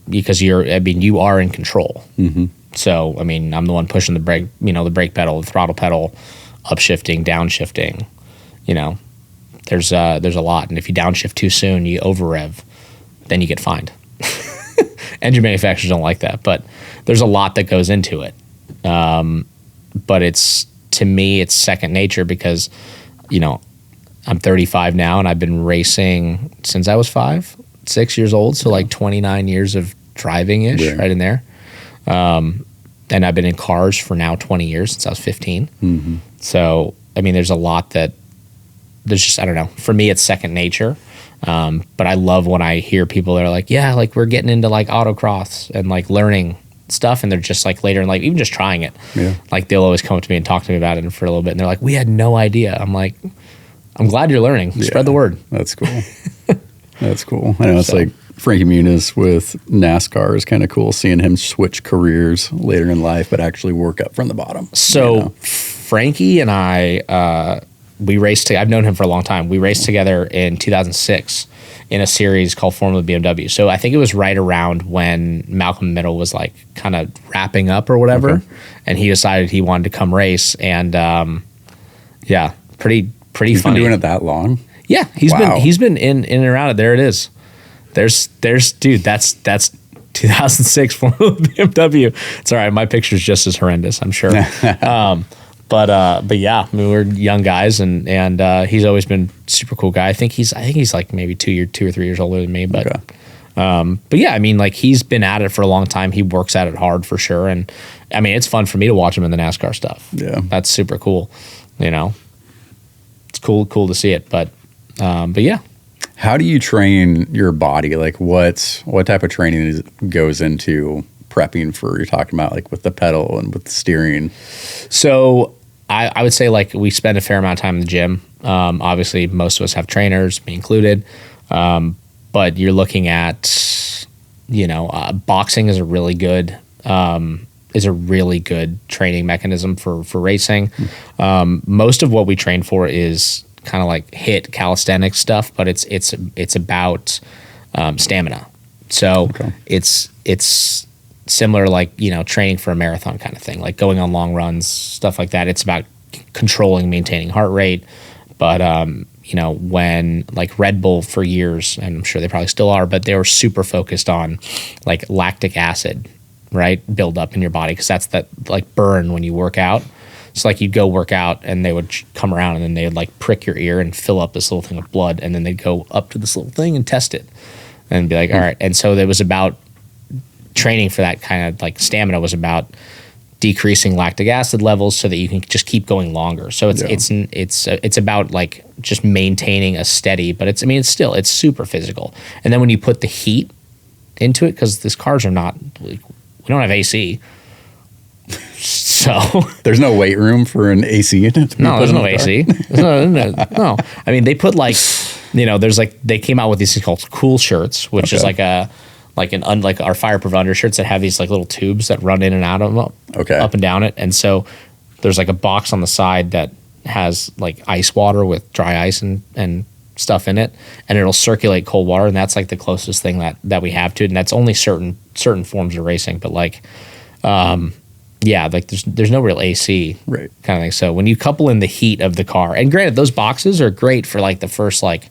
Because you are in control. Mm-hmm. So, I mean, I'm the one pushing the brake, you know, the brake pedal, the throttle pedal, upshifting, downshift, you know, there's a lot. And if you downshift too soon, you over rev. then you get fined. Engine manufacturers don't like that, but there's a lot that goes into it. But to me, it's second nature because, I'm 35 now and I've been racing since I was 6 years old. So like 29 years of driving-ish right in there. And I've been in cars for now 20 years since I was 15. Mm-hmm. So, there's a lot there's just, I don't know. For me, it's second nature. But I love when I hear people that are like, yeah, like we're getting into like autocross and like learning stuff. And they're just like later in life, even just trying it. Yeah. Like they'll always come up to me and talk to me about it for a little bit. And they're like, we had no idea. I'm like, I'm glad you're learning. Spread the word. That's cool. That's cool. I know it's like Frankie Muniz with NASCAR is kind of cool seeing him switch careers later in life, but actually work up from the bottom. So Frankie and I, we raced I've known him for a long time. We raced together in 2006 in a series called Formula BMW. So I think it was right around when Malcolm Middle was like kind of wrapping up or whatever. Okay. And he decided he wanted to come race. And pretty He's funny. Been doing it that long? Yeah, he's been in and around it. There it is. There's dude, that's 2006 Formula BMW. It's all right. My picture's just as horrendous, I'm sure. But yeah, we're young guys, and he's always been a super cool guy. I think he's like maybe 2 or 3 years older than me, but yeah, like he's been at it for a long time. He works at it hard for sure, and it's fun for me to watch him in the NASCAR stuff. Yeah, that's super cool. It's cool to see it, but yeah. How do you train your body? Like what type of training goes into prepping for, you're talking about like with the pedal and with the steering? So I would say like we spend a fair amount of time in the gym. Obviously most of us have trainers, me included. But you're looking at, boxing is a really good training mechanism for racing. Most of what we train for is kind of like HIIT calisthenics stuff, but it's about stamina. So it's similar, like, training for a marathon kind of thing, like going on long runs, stuff like that. It's about controlling, maintaining heart rate. But, when like Red Bull for years, and I'm sure they probably still are, but they were super focused on like lactic acid, right? Build up in your body. Cause that's that like burn when you work out. So like you'd go work out and they would come around and then they would like prick your ear and fill up this little thing of blood. And then they'd go up to this little thing and test it and be like, all right. And so it was about training for that kind of like stamina was about decreasing lactic acid levels so that you can just keep going longer. So it's about like just maintaining a steady, but it's super physical. And then when you put the heat into it, because these cars are not, we don't have AC. So there's no weight room for an AC unit. No, there's no AC. No. They put like, there's like, they came out with these things called cool shirts, which is like like our fireproof undershirts that have these like little tubes that run in and out of them, up and down it. And so there's like a box on the side that has like ice water with dry ice and stuff in it, and it'll circulate cold water. And that's like the closest thing that we have to it. And that's only certain forms of racing, but like, like there's no real AC kind of thing. So when you couple in the heat of the car, and granted, those boxes are great for like the first like,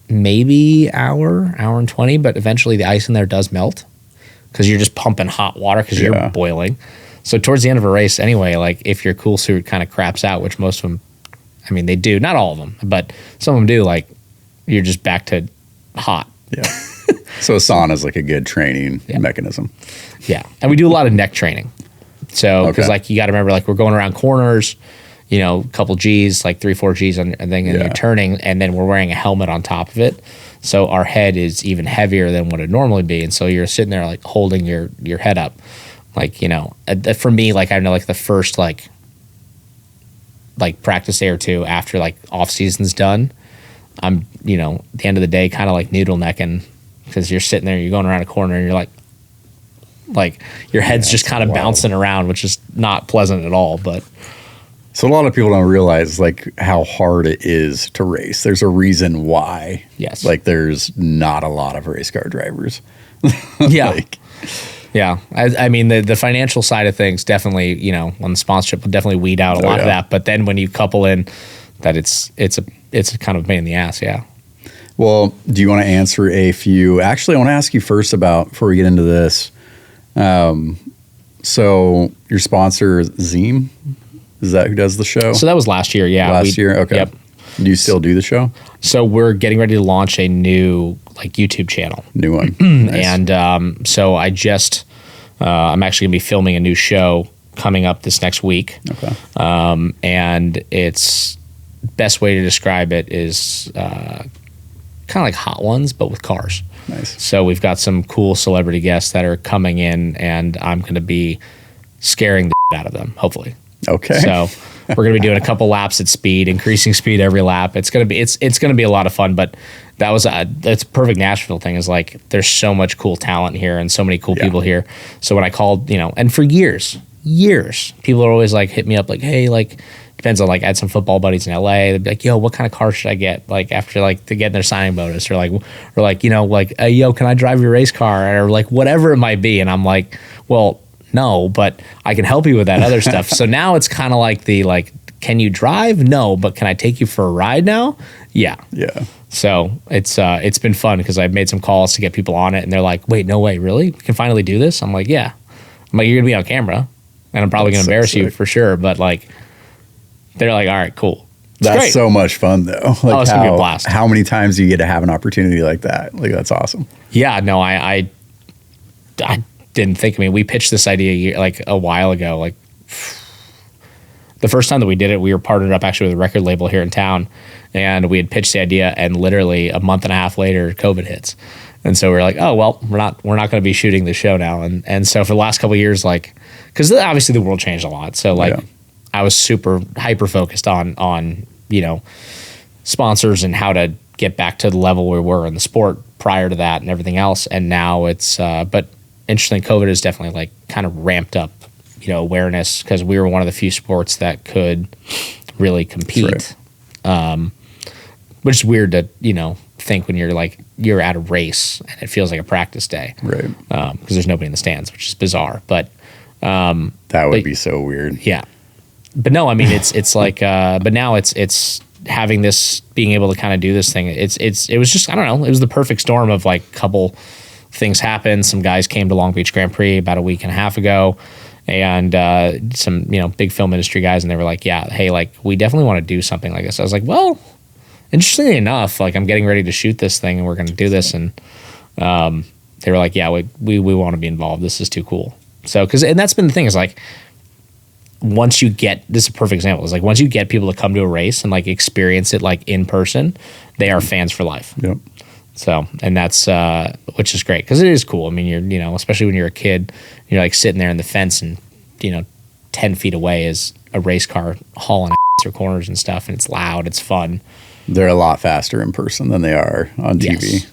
maybe hour and 20, but eventually the ice in there does melt because you're just pumping hot water because you're boiling. So towards the end of a race anyway, like if your cool suit kind of craps out, which most of them, they do, not all of them, but some of them do, like you're just back to hot. Yeah. So sauna is like a good training mechanism. Yeah. And we do a lot of neck training. So, because like you got to remember, like we're going around corners, a couple G's, like 3-4 G's and then you're turning, and then we're wearing a helmet on top of it. So our head is even heavier than what it'd normally be. And so you're sitting there like holding your head up. Like, for me, like I know like the first like practice day or two after like off season's done, I'm, at the end of the day, kind of like noodle necking, because you're sitting there, you're going around a corner and you're like your head's just kind of bouncing around, which is not pleasant at all. But so a lot of people don't realize like how hard it is to race. There's a reason why. Yes. Like there's not a lot of race car drivers. Yeah. Yeah. The financial side of things definitely, on the sponsorship will definitely weed out a lot of that. But then when you couple in that it's a kind of pain in the ass. Yeah. Well, do you want to answer a few? Actually, I want to ask you first about, before we get into this. So your sponsor, Zeem, is that who does the show? So that was last year. Yeah. Last year? Okay. Yep. Do you still do the show? So we're getting ready to launch a new YouTube channel. New one. Nice. And so I just, I'm actually going to be filming a new show coming up this next week. Okay. And it's, best way to describe it is kind of like Hot Ones, but with cars. Nice. So we've got some cool celebrity guests that are coming in, and I'm going to be scaring the out of them, hopefully. Okay. So we're going to be doing a couple laps at speed, increasing speed every lap. It's going to be it's going to be a lot of fun. But that's a perfect Nashville thing. Is like there's so much cool talent here and so many cool people here. So when I called, and for years, people are always like hit me up like, hey, like. Depends on I had some football buddies in LA. They'd be like, yo, what kind of car should I get? Like after to get their signing bonus or yo, can I drive your race car? Or like whatever it might be. And I'm like, well, no, but I can help you with that other stuff. So now it's kind of like can you drive? No, but can I take you for a ride now? Yeah. Yeah. So it's been fun because I've made some calls to get people on it and they're like, wait, no way, really? We can finally do this? I'm like, yeah. I'm like, you're gonna be on camera and I'm probably gonna embarrass you for sure, but they're like, all right, cool. That's great. So much fun, though. It's going to be a blast. How many times do you get to have an opportunity like that? That's awesome. Yeah, no, I didn't think. I mean, we pitched this idea a while ago. The first time that we did it, we were partnered up actually with a record label here in town, and we had pitched the idea, and literally a month and a half later, COVID hits. And so we were like, oh, well, we're not going to be shooting the show now. And so for the last couple of years, because obviously the world changed a lot. So I was super hyper focused on sponsors and how to get back to the level we were in the sport prior to that and everything else. And now it's but interesting, COVID has definitely kind of ramped up awareness because we were one of the few sports that could really compete. Right. Which is weird to think when you're at a race and it feels like a practice day, right? Because there's nobody in the stands, which is bizarre. But that would be so weird. Yeah. But no, I mean it's but now it's having this, being able to kind of do this thing. It was just, I don't know, it was the perfect storm of couple things happened. Some guys came to Long Beach Grand Prix about a week and a half ago, and some big film industry guys, and they were like, yeah, hey, we definitely want to do something like this. I was like, well, interestingly enough, I'm getting ready to shoot this thing and we're going to do this, and they were like, yeah, we want to be involved. This is too cool. So and that's been the thing is once you get, this is a perfect example, is once you get people to come to a race and experience it in person, they are fans for life. Yep. So, and that's which is great because it is cool. I mean, you're especially when you're a kid, you're sitting there in the fence and 10 feet away is a race car hauling ass through corners and stuff, and it's loud, it's fun. They're a lot faster in person than they are on TV.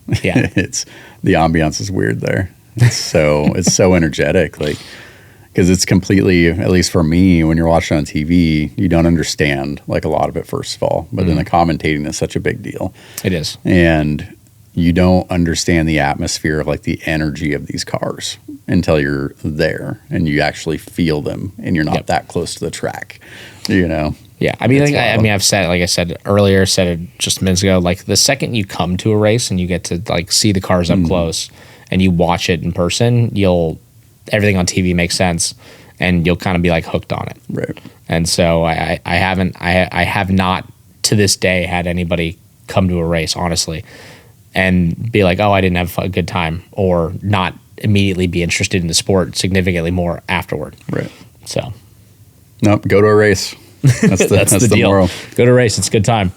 Yes. Yeah. It's the ambiance is weird there. It's so energetic, because it's completely, at least for me, when you're watching on TV, you don't understand a lot of it, first of all. But then the commentating is such a big deal. It is. And you don't understand the atmosphere of the energy of these cars until you're there and you actually feel them and you're not that close to the track, Yeah. I mean, I've said, I said earlier, said it just minutes ago, the second you come to a race and you get to see the cars up close and you watch it in person, everything on TV makes sense, and you'll kind of be hooked on it. Right. And so I have not to this day had anybody come to a race, honestly, and be like, oh, I didn't have a good time, or not immediately be interested in the sport significantly more afterward. Right. So. Nope. Go to a race. That's the deal. Moral. Go to a race. It's a good time.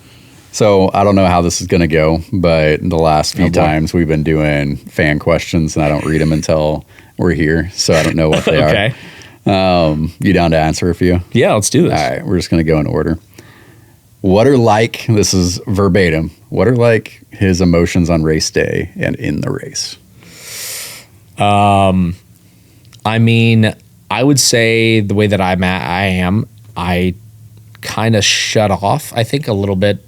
So I don't know how this is going to go, but the last few times we've been doing fan questions, and I don't read them until we're here, so I don't know what they okay. are. You down to answer a few? Yeah, let's do this. All right, we're just going to go in order. This is verbatim, what are his emotions on race day and in the race? I mean, I would say the way that I kind of shut off, I think, a little bit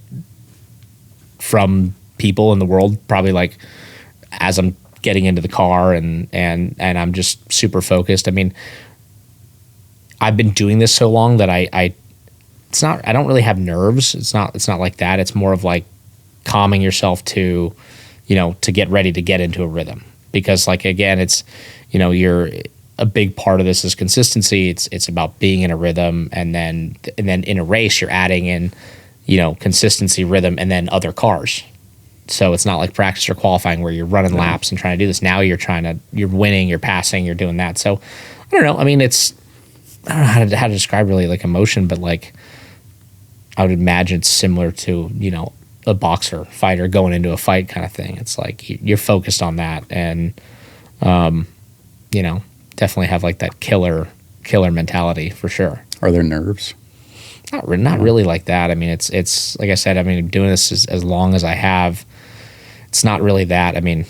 from people in the world, probably as I'm getting into the car and I'm just super focused. I mean, I've been doing this so long that I don't really have nerves. It's not like that. It's more of calming yourself to, to get ready to get into a rhythm. Because like, again, it's, you're a big part of this is consistency. It's about being in a rhythm, and then in a race, you're adding in, consistency, rhythm, and then other cars. So it's not like practice or qualifying where you're running laps and trying to do this. Now you're winning, you're passing, you're doing that. So I don't know. I mean, I don't know how to describe really like emotion, but like I would imagine it's similar to, a boxer fighter going into a fight kind of thing. It's like you're focused on that, and, definitely have like that killer mentality for sure. Are there nerves? Not really like that. I mean, it's like I said, I mean, doing this as long as I have, it's not really that. I mean,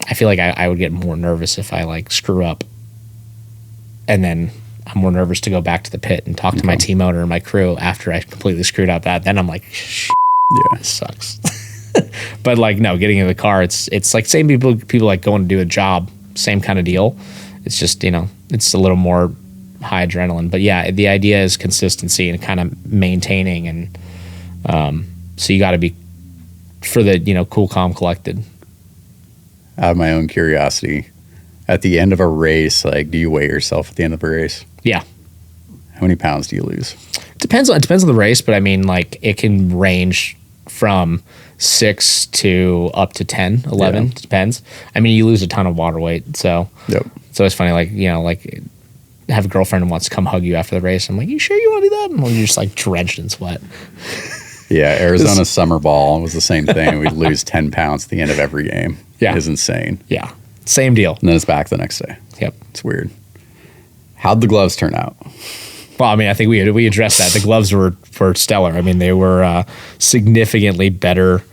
I feel like I would get more nervous if I like screw up, and then I'm more nervous to go back to the pit and talk to my team owner and my crew after I completely screwed up. Then I'm like, yeah, it sucks. But like, no, getting in the car, it's like same people like going to do a job, same kind of deal. It's just, it's a little more high adrenaline. But yeah, the idea is consistency and kind of maintaining. And so you got to be, for the, cool, calm, collected. Out of my own curiosity, at the end of a race, like, do you weigh yourself at the end of a race? Yeah. How many pounds do you lose? It depends on the race, but I mean, like, it can range from 6 to up to 10, 11. Yeah. Depends. I mean, you lose a ton of water weight. So it's always funny, like, like, have a girlfriend who wants to come hug you after the race. I'm like, you sure you want to do that? And you're just like drenched in sweat. Yeah, Arizona summer ball was the same thing. We'd lose 10 pounds at the end of every game. Yeah. It is insane. Yeah. Same deal. And then it's back the next day. Yep. It's weird. How'd the gloves turn out? Well, I mean, I think we addressed that. The gloves were stellar. I mean, they were significantly better.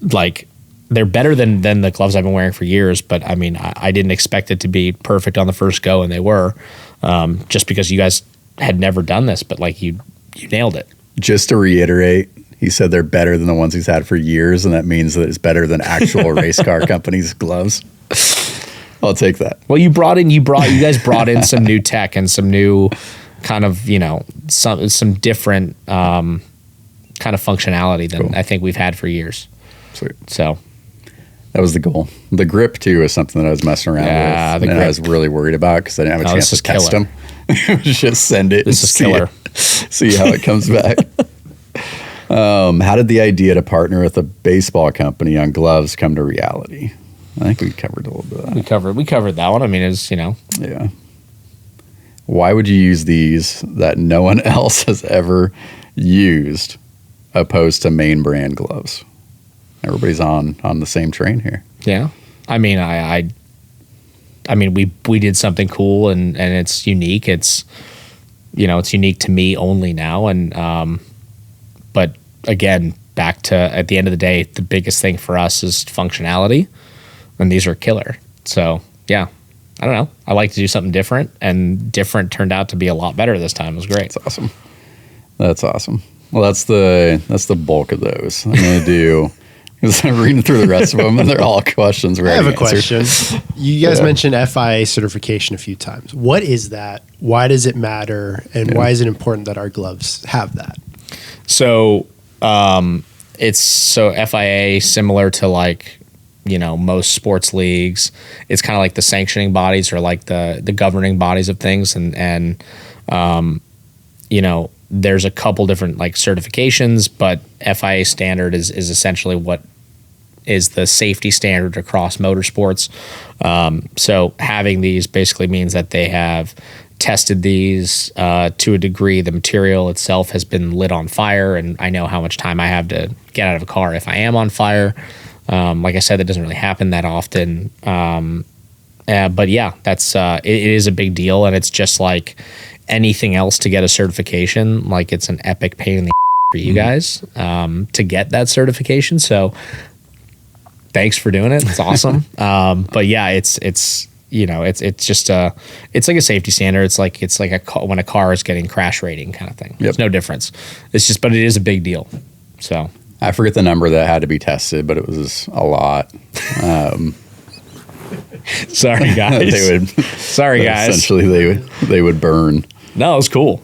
Like, they're better than the gloves I've been wearing for years. But I mean, I didn't expect it to be perfect on the first go, and they were, just because you guys had never done this. But like, you nailed it. Just to reiterate, he said they're better than the ones he's had for years, and that means that it's better than actual race car companies' gloves. I'll take that. Well, you guys brought in some new tech and some new kind of, some different kind of functionality than cool. I think we've had for years. Sweet. So that was the goal. The grip too is something that I was messing around with, and I was really worried about because I didn't have a chance to test them. Just send it. This is killer. See how it comes back. How did the idea to partner with a baseball company on gloves come to reality? I think we covered a little bit of that. We covered that one. I mean, it's, Yeah. Why would you use these that no one else has ever used opposed to main brand gloves? Everybody's on the same train here. Yeah. I mean, I mean, we did something cool and it's unique. It's, it's unique to me only now. And, but again, back to, at the end of the day, the biggest thing for us is functionality, and these are killer. So yeah, I don't know. I like to do something different, and different turned out to be a lot better this time. It was great. That's awesome. Well, that's the bulk of those. I'm going to do, because I'm reading through the rest of them, and they're all questions. I have a question. You guys mentioned FIA certification a few times. What is that? Why does it matter? And why is it important that our gloves have that? So it's FIA, similar to like, most sports leagues. It's kind of like the sanctioning bodies or like the governing bodies of things. And there's a couple different like certifications, but FIA standard is essentially what is the safety standard across motorsports. So having these basically means that they have tested these to a degree. The material itself has been lit on fire, and I know how much time I have to get out of a car if I am on fire. Like I said, that doesn't really happen that often. But yeah, that's it is a big deal, and it's just like anything else to get a certification. Like, it's an epic pain in the for you guys to get that certification. So thanks for doing it. It's awesome. But yeah, it's just it's like a safety standard. It's like when a car is getting crash rating kind of thing. There's no difference. It's just, but it is a big deal. So I forget the number that had to be tested, but it was a lot. Sorry guys. Sorry guys. Essentially, they would burn. No, it was cool.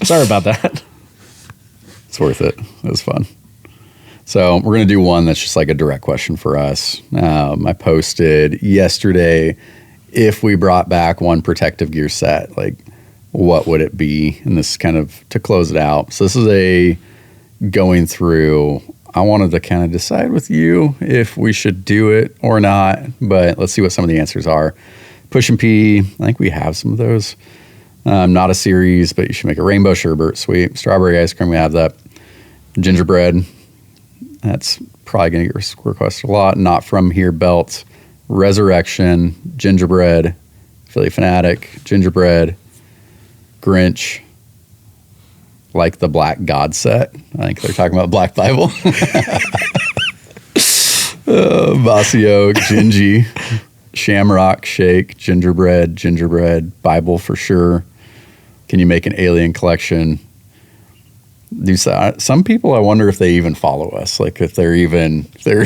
Sorry about that. It's worth it. It was fun. So we're going to do one that's just like a direct question for us. I posted yesterday, if we brought back one protective gear set, like what would it be? And this is kind of to close it out. So this is a going through, I wanted to kind of decide with you if we should do it or not, but let's see what some of the answers are. Push and pee, I think we have some of those. Not a series, but you should make a rainbow sherbet, sweet. Strawberry ice cream, we have that. Gingerbread, that's probably going to get requested a lot. Not from here belt. Resurrection, gingerbread, Philly Fanatic, gingerbread, Grinch, like the Black God set. I think they're talking about Black Bible. Bossy Oak, Gingy, Shamrock Shake, gingerbread, Bible for sure. Can you make an alien collection? Some people, I wonder if they even follow us, like if they're even ever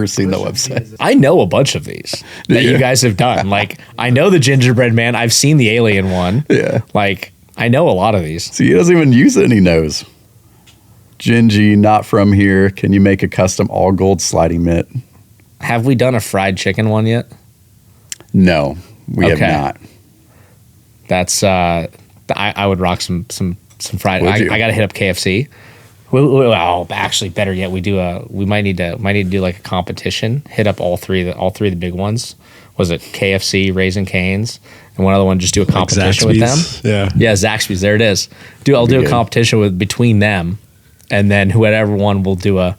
seen the website. I know a bunch of these that you guys have done. Like, I know the gingerbread man. I've seen the alien one. Yeah. Like, I know a lot of these. See, he doesn't even use it and he knows. Gingy, not from here. Can you make a custom all gold sliding mitt? Have we done a fried chicken one yet? No, we have not. That's I would rock some fried. Would you? I got to hit up KFC. Well, actually, better yet, we might need to do like a competition. Hit up all three of the big ones. Was it KFC, Raising Cane's, and one other one? Just do a competition with them. Yeah, Zaxby's. There it is. I'll do a competition between them, and then whoever one will do a,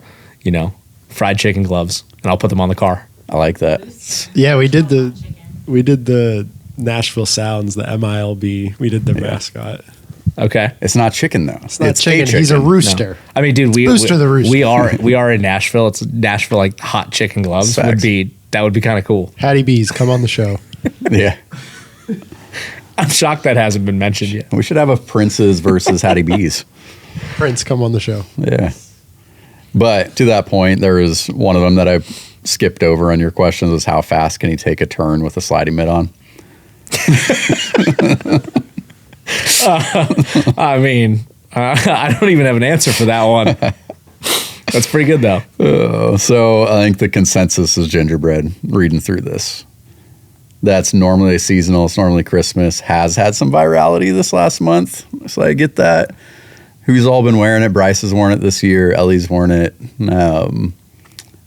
fried chicken gloves, and I'll put them on the car. I like that. Yeah, we did the Nashville Sounds, the MILB. We did the mascot. Okay, it's not chicken though. It's not chicken. He's a rooster. No. I mean, dude, Booster the rooster. we are in Nashville. It's Nashville like hot chicken gloves. That would be kind of cool. Hattie B's, come on the show. Yeah. I'm shocked that hasn't been mentioned yet. We should have a Prince's versus Hattie B's. Prince, come on the show. Yeah. But to that point, there is one of them that I skipped over on your questions is how fast can he take a turn with a sliding mitt on? I mean, I don't even have an answer for that one. That's pretty good, though. So I think the consensus is gingerbread, reading through this. That's normally seasonal. It's normally Christmas. Has had some virality this last month. So I get that. Who's all been wearing it? Bryce has worn it this year. Ellie's worn it.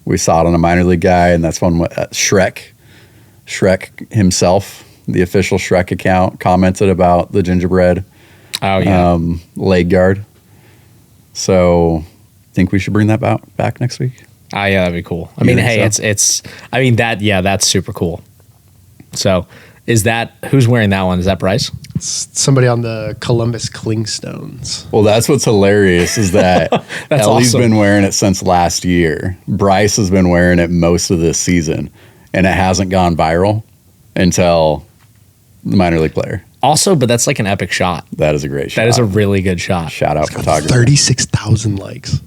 We saw it on a minor league guy, and that's one Shrek. Shrek himself, the official Shrek account, commented about the gingerbread leg guard. So think we should bring that back next week? Yeah, that'd be cool. I mean, hey, so? That's super cool. So who's wearing that one? Is that Bryce? It's somebody on the Columbus Clingstones. Well, that's what's hilarious is that Ellie's been wearing it since last year. Bryce has been wearing it most of this season, and it hasn't gone viral until the minor league player. Also, but that's like an epic shot. That is a great shot. That is a really good shot. Shout out photographer. 36,000 likes.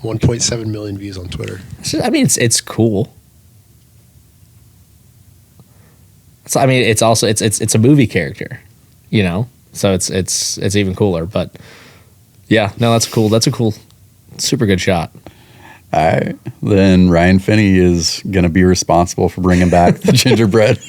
1.7 million views on Twitter. I mean, it's cool. So, I mean, it's also it's a movie character, So it's even cooler. But yeah, no, that's cool. That's a cool, super good shot. All right, then Ryan Phinny is going to be responsible for bringing back the gingerbread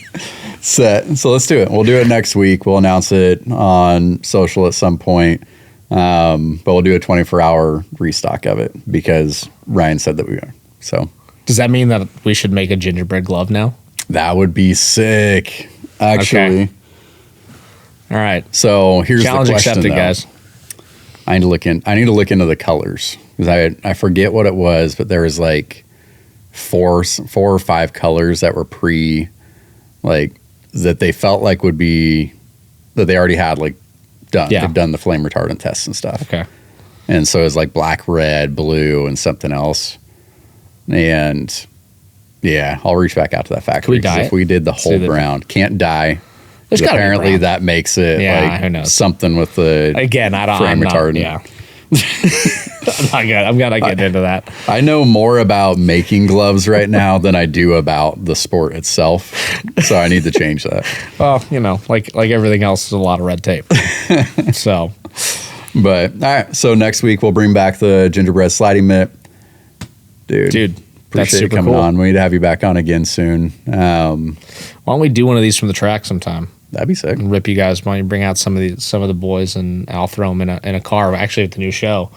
set. So let's do it. We'll do it next week. We'll announce it on social at some point. But we'll do a 24-hour restock of it because Ryan said that we are. So does that mean that we should make a gingerbread glove now? That would be sick, actually. Okay. All right. So here's challenge the question, accepted, though. guys. I need to look into the colors because I forget what it was, but there was like four or five colors that were that they felt like would be that they already had done. Yeah. They've done the flame retardant tests and stuff. Okay. And so it was like black, red, blue, and something else. And yeah, I'll reach back out to that factory. Can we dye if we did the whole ground, can't dye. There's apparently that makes it who knows? Something with the flame retardant. Yeah. I'm not getting into that. I know more about making gloves right now than I do about the sport itself, so I need to change that. Well, like everything else, is a lot of red tape. So, but all right. So next week we'll bring back the gingerbread sliding mitt. Dude, that's appreciate you super coming cool. on. We need to have you back on again soon. Why don't we do one of these from the track sometime? That'd be sick. And rip you guys. Why don't you bring out some of the boys and I'll throw them in a car. Actually, at the new show,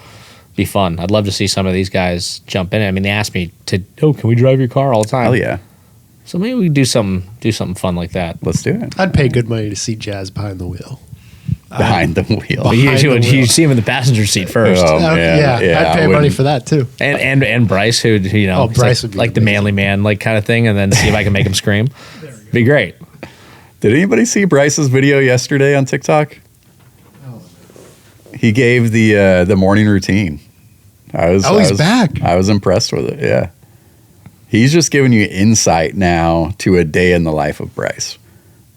be fun. I'd love to see some of these guys jump in. I mean, they ask me can we drive your car all the time? Hell yeah. So maybe we can do something fun like that. Let's do it. I'd pay good money to see Jazz behind the wheel. Behind the wheel. But Behind the wheel. you see him in the passenger seat first. Oh, man. Yeah, I'd pay money for that too. And Bryce, who Bryce would be like the manly man like kind of thing, and then see if I can make him scream. Be great. Did anybody see Bryce's video yesterday on TikTok? He gave the morning routine. He's back. I was impressed with it. Yeah. He's just giving you insight now to a day in the life of Bryce.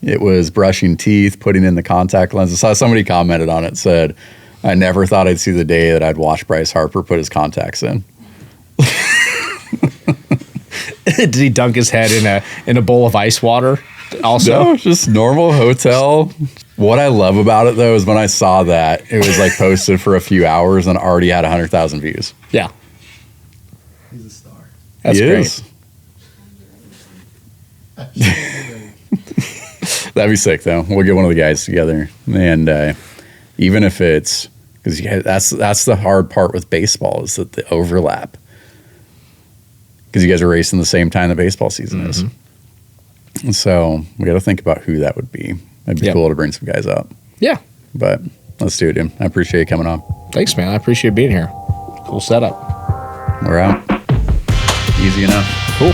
It was brushing teeth, putting in the contact lens. I saw somebody commented on it, said, I never thought I'd see the day that I'd watch Bryce Harper put his contacts in. Did he dunk his head in a bowl of ice water also? No, just normal hotel. What I love about it, though, is when I saw that, it was like posted for a few hours and already had 100,000 views. Yeah. He's a star. That's He great. is. That'd be sick, though. We'll get one of the guys together, and even if it's because that's the hard part with baseball is that the overlap, because you guys are racing the same time the baseball season is. And so we got to think about who that would be. It'd be cool to bring some guys up. Yeah. But let's do it, dude. I appreciate you coming on. Thanks, man. I appreciate being here. Cool setup. We're out. Easy enough. Cool.